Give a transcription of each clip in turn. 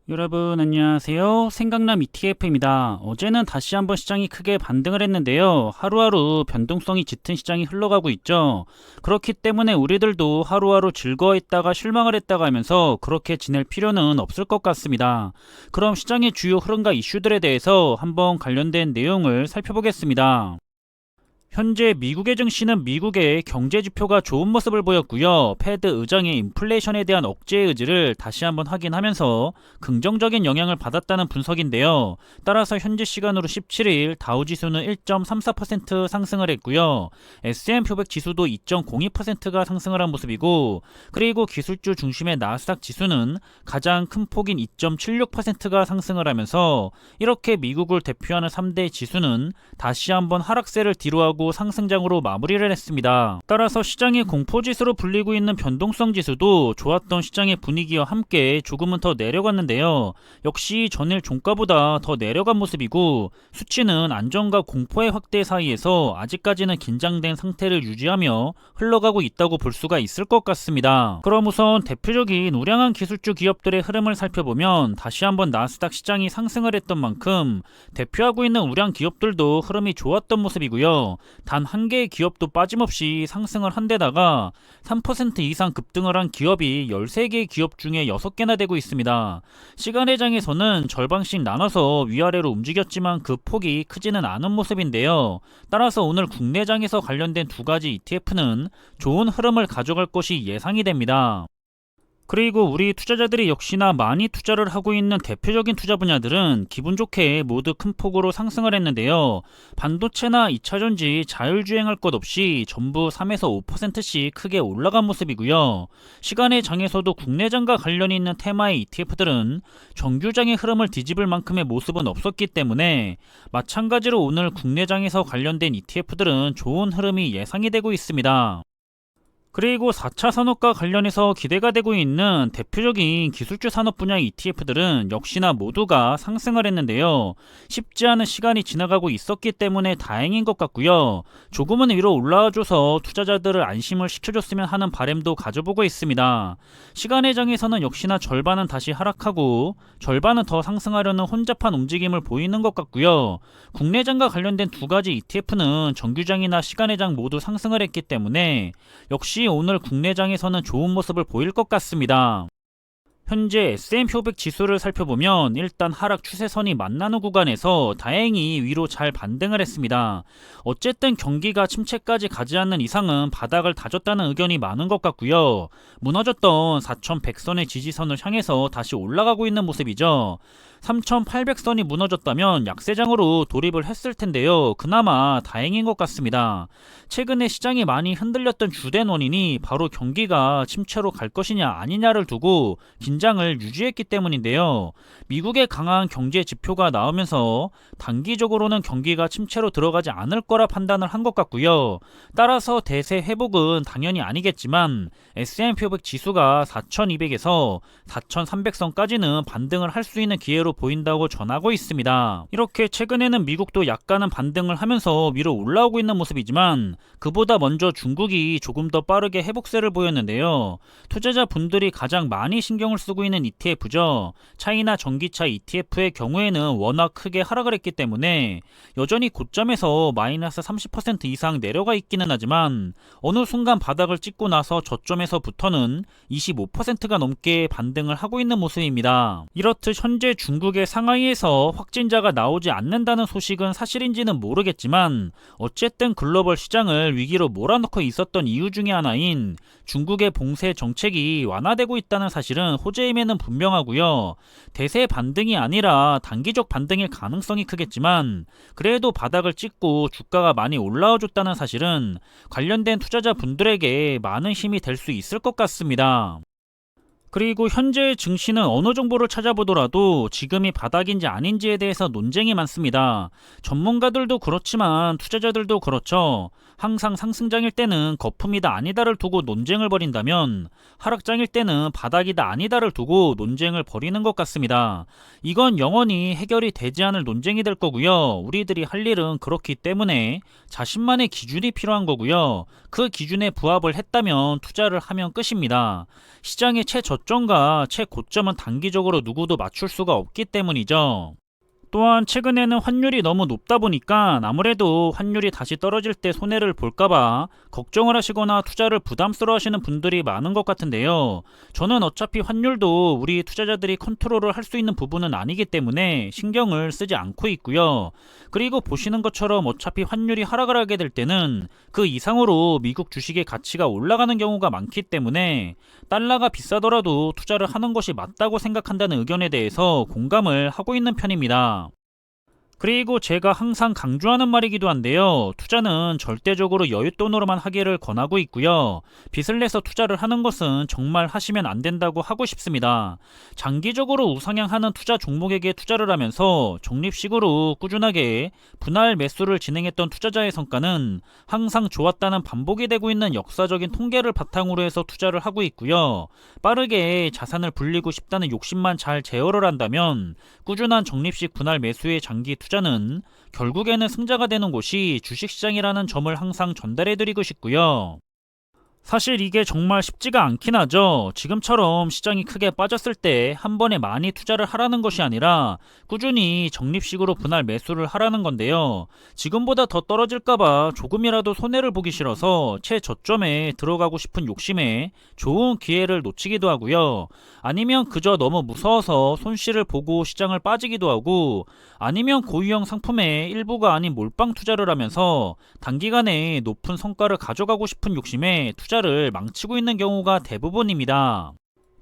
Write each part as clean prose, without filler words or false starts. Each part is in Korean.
여러분 안녕하세요. 생강남 ETF입니다. 어제는 다시 한번 시장이 크게 반등을 했는데요. 하루하루 변동성이 짙은 시장이 흘러가고 있죠. 그렇기 때문에 우리들도 하루하루 즐거워했다가 실망을 했다가 하면서 그렇게 지낼 필요는 없을 것 같습니다. 그럼 시장의 주요 흐름과 이슈들에 대해서 한번 관련된 내용을 살펴보겠습니다. 현재 미국의 증시는 미국의 경제 지표가 좋은 모습을 보였고요. 페드 의장의 인플레이션에 대한 억제 의지를 다시 한번 확인하면서 긍정적인 영향을 받았다는 분석인데요. 따라서 현지 시간으로 17일 다우지수는 1.34% 상승을 했고요. S&P 500 지수도 2.02%가 상승을 한 모습이고, 그리고 기술주 중심의 나스닥 지수는 가장 큰 폭인 2.76%가 상승을 하면서 이렇게 미국을 대표하는 3대 지수는 다시 한번 하락세를 뒤로하고 상승장으로 마무리를 했습니다. 따라서 시장의 공포지수로 불리고 있는 변동성 지수도 좋았던 시장의 분위기와 함께 조금은 더 내려갔는데요. 역시 전일 종가보다 더 내려간 모습이고, 수치는 안정과 공포의 확대 사이에서 아직까지는 긴장된 상태를 유지하며 흘러가고 있다고 볼 수가 있을 것 같습니다. 그럼 우선 대표적인 우량한 기술주 기업들의 흐름을 살펴보면 다시 한번 나스닥 시장이 상승을 했던 만큼 대표하고 있는 우량 기업들도 흐름이 좋았던 모습이고요. 단 한 개의 기업도 빠짐없이 상승을 한 데다가 3% 이상 급등을 한 기업이 13개의 기업 중에 6개나 되고 있습니다. 시간의 장에서는 절반씩 나눠서 위아래로 움직였지만 그 폭이 크지는 않은 모습인데요. 따라서 오늘 국내장에서 관련된 두 가지 ETF는 좋은 흐름을 가져갈 것이 예상이 됩니다. 그리고 우리 투자자들이 역시나 많이 투자를 하고 있는 대표적인 투자 분야들은 기분 좋게 모두 큰 폭으로 상승을 했는데요. 반도체나 2차전지, 자율주행할 것 없이 전부 3에서 5%씩 크게 올라간 모습이고요. 시간의 장에서도 국내장과 관련이 있는 테마의 ETF들은 정규장의 흐름을 뒤집을 만큼의 모습은 없었기 때문에 마찬가지로 오늘 국내장에서 관련된 ETF들은 좋은 흐름이 예상이 되고 있습니다. 그리고 4차 산업과 관련해서 기대가 되고 있는 대표적인 기술주 산업 분야 ETF들은 역시나 모두가 상승을 했는데요. 쉽지 않은 시간이 지나가고 있었기 때문에 다행인 것 같고요. 조금은 위로 올라와줘서 투자자들을 안심을 시켜줬으면 하는 바람도 가져보고 있습니다. 시간의 장에서는 역시나 절반은 다시 하락하고 절반은 더 상승하려는 혼잡한 움직임을 보이는 것 같고요. 국내장과 관련된 두 가지 ETF는 정규장이나 시간의 장 모두 상승을 했기 때문에 역시 오늘 국내장에서는 좋은 모습을 보일 것 같습니다. 현재 S&P 500 지수를 살펴보면 일단 하락 추세선이 만나는 구간에서 다행히 위로 잘 반등을 했습니다. 어쨌든 경기가 침체까지 가지 않는 이상은 바닥을 다졌다는 의견이 많은 것 같고요. 무너졌던 4100선의 지지선을 향해서 다시 올라가고 있는 모습이죠. 3800선이 무너졌다면 약세장으로 돌입을 했을 텐데요. 그나마 다행인 것 같습니다. 최근에 시장이 많이 흔들렸던 주된 원인이 바로 경기가 침체로 갈 것이냐 아니냐를 두고 긴장을 유지했기 때문인데요. 미국의 강한 경제 지표가 나오면서 단기적으로는 경기가 침체로 들어가지 않을 거라 판단을 한 것 같고요. 따라서 대세 회복은 당연히 아니겠지만 S&P 500 지수가 4200에서 4300선까지는 반등을 할 수 있는 기회로 보인다고 전하고 있습니다. 이렇게 최근에는 미국도 약간은 반등을 하면서 위로 올라오고 있는 모습이지만 그보다 먼저 중국이 조금 더 빠르게 회복세를 보였는데요. 투자자분들이 가장 많이 신경을 쓰고 있는 ETF죠. 차이나 전기차 ETF의 경우에는 워낙 크게 하락을 했기 때문에 여전히 고점에서 마이너스 30% 이상 내려가 있기는 하지만 어느 순간 바닥을 찍고 나서 저점에서부터는 25%가 넘게 반등을 하고 있는 모습입니다. 이렇듯 현재 중국의 상하이에서 확진자가 나오지 않는다는 소식은 사실인지는 모르겠지만 어쨌든 글로벌 시장을 위기로 몰아넣고 있었던 이유 중에 하나인 중국의 봉쇄 정책이 완화되고 있다는 사실은 호재임에는 분명하고요. 대세 반등이 아니라 단기적 반등일 가능성이 크겠지만 그래도 바닥을 찍고 주가가 많이 올라와줬다는 사실은 관련된 투자자분들에게 많은 힘이 될 수 있을 것 같습니다. 그리고 현재 증시는 어느 정보를 찾아보더라도 지금이 바닥인지 아닌지에 대해서 논쟁이 많습니다. 전문가들도 그렇지만 투자자들도 그렇죠. 항상 상승장일 때는 거품이다 아니다를 두고 논쟁을 벌인다면 하락장일 때는 바닥이다 아니다를 두고 논쟁을 벌이는 것 같습니다. 이건 영원히 해결이 되지 않을 논쟁이 될 거고요. 우리들이 할 일은 그렇기 때문에 자신만의 기준이 필요한 거고요. 그 기준에 부합을 했다면 투자를 하면 끝입니다. 시장의 최저점과 최고점은 단기적으로 누구도 맞출 수가 없기 때문이죠. 또한 최근에는 환율이 너무 높다 보니까 아무래도 환율이 다시 떨어질 때 손해를 볼까봐 걱정을 하시거나 투자를 부담스러워 하시는 분들이 많은 것 같은데요. 저는 어차피 환율도 우리 투자자들이 컨트롤을 할 수 있는 부분은 아니기 때문에 신경을 쓰지 않고 있고요. 그리고 보시는 것처럼 어차피 환율이 하락을 하게 될 때는 그 이상으로 미국 주식의 가치가 올라가는 경우가 많기 때문에 달러가 비싸더라도 투자를 하는 것이 맞다고 생각한다는 의견에 대해서 공감을 하고 있는 편입니다. 그리고 제가 항상 강조하는 말이기도 한데요. 투자는 절대적으로 여윳돈으로만 하기를 권하고 있고요. 빚을 내서 투자를 하는 것은 정말 하시면 안 된다고 하고 싶습니다. 장기적으로 우상향하는 투자 종목에게 투자를 하면서 적립식으로 꾸준하게 분할 매수를 진행했던 투자자의 성과는 항상 좋았다는 반복이 되고 있는 역사적인 통계를 바탕으로 해서 투자를 하고 있고요. 빠르게 자산을 불리고 싶다는 욕심만 잘 제어를 한다면 꾸준한 적립식 분할 매수의 장기 투자는 결국에는 승자가 되는 곳이 주식시장이라는 점을 항상 전달해드리고 싶고요. 사실 이게 정말 쉽지가 않긴 하죠. 지금처럼 시장이 크게 빠졌을 때 한 번에 많이 투자를 하라는 것이 아니라 꾸준히 적립식으로 분할 매수를 하라는 건데요. 지금보다 더 떨어질까봐 조금이라도 손해를 보기 싫어서 최저점에 들어가고 싶은 욕심에 좋은 기회를 놓치기도 하고요. 아니면 그저 너무 무서워서 손실을 보고 시장을 빠지기도 하고, 아니면 고유형 상품의 일부가 아닌 몰빵 투자를 하면서 단기간에 높은 성과를 가져가고 싶은 욕심에 투자를 망치고 있는 경우가 대부분입니다.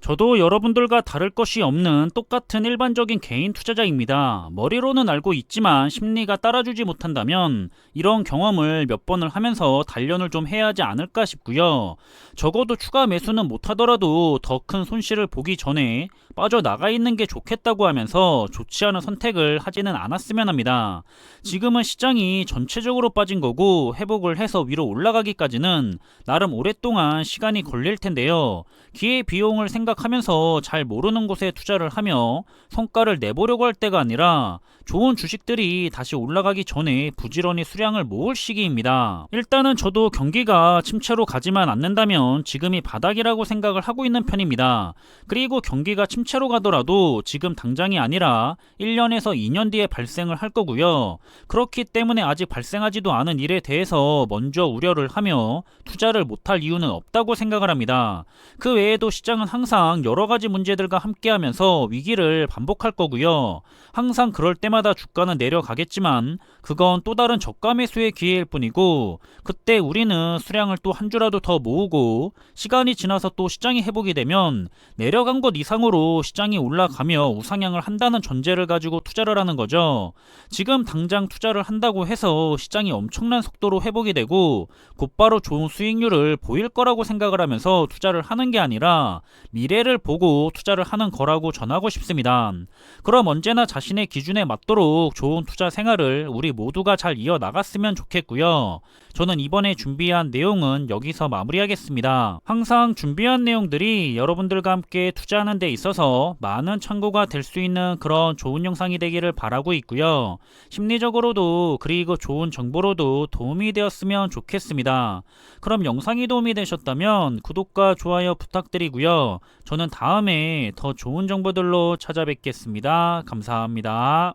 저도 여러분들과 다를 것이 없는 똑같은 일반적인 개인 투자자입니다. 머리로는 알고 있지만 심리가 따라주지 못한다면 이런 경험을 몇 번을 하면서 단련을 좀 해야 하지 않을까 싶고요. 적어도 추가 매수는 못하더라도 더 큰 손실을 보기 전에 빠져나가 있는 게 좋겠다고 하면서 좋지 않은 선택을 하지는 않았으면 합니다. 지금은 시장이 전체적으로 빠진 거고 회복을 해서 위로 올라가기까지는 나름 오랫동안 시간이 걸릴 텐데요. 기회비용을 생각하면서 잘 모르는 곳에 투자를 하며 성과를 내보려고 할 때가 아니라 좋은 주식들이 다시 올라가기 전에 부지런히 수량을 모을 시기입니다. 일단은 저도 경기가 침체로 가지만 않는다면 지금이 바닥이라고 생각을 하고 있는 편입니다. 그리고 경기가 침체로 가더라도 지금 당장이 아니라 1년에서 2년 뒤에 발생을 할 거고요. 그렇기 때문에 아직 발생하지도 않은 일에 대해서 먼저 우려를 하며 투자를 못할 이유는 없다고 생각을 합니다. 그 외에도 시장은 항상 여러 가지 문제들과 함께하면서 위기를 반복할 거고요. 항상 그럴 때마다 주가는 내려가겠지만 그건 또 다른 저가 매수의 기회일 뿐이고, 그때 우리는 수량을 또 한 주라도 더 모으고 시간이 지나서 또 시장이 회복이 되면 내려간 것 이상으로 시장이 올라가며 우상향을 한다는 전제를 가지고 투자를 하는 거죠. 지금 당장 투자를 한다고 해서 시장이 엄청난 속도로 회복이 되고 곧바로 좋은 수익률을 보일 거라고 생각을 하면서 투자를 하는 게 아니라 미래를 보고 투자를 하는 거라고 전하고 싶습니다. 그럼 언제나 자신의 기준에 맞도록 좋은 투자 생활을 우리 모두가 잘 이어나갔으면 좋겠고요. 저는 이번에 준비한 내용은 여기서 마무리하겠습니다. 항상 준비한 내용들이 여러분들과 함께 투자하는 데 있어서 많은 참고가 될 수 있는 그런 좋은 영상이 되기를 바라고 있고요. 심리적으로도 그리고 좋은 정보로도 도움이 되었으면 좋겠습니다. 그럼 영상이 도움이 되셨다면 구독과 좋아요 부탁드리고요. 저는 다음에 더 좋은 정보들로 찾아뵙겠습니다. 감사합니다.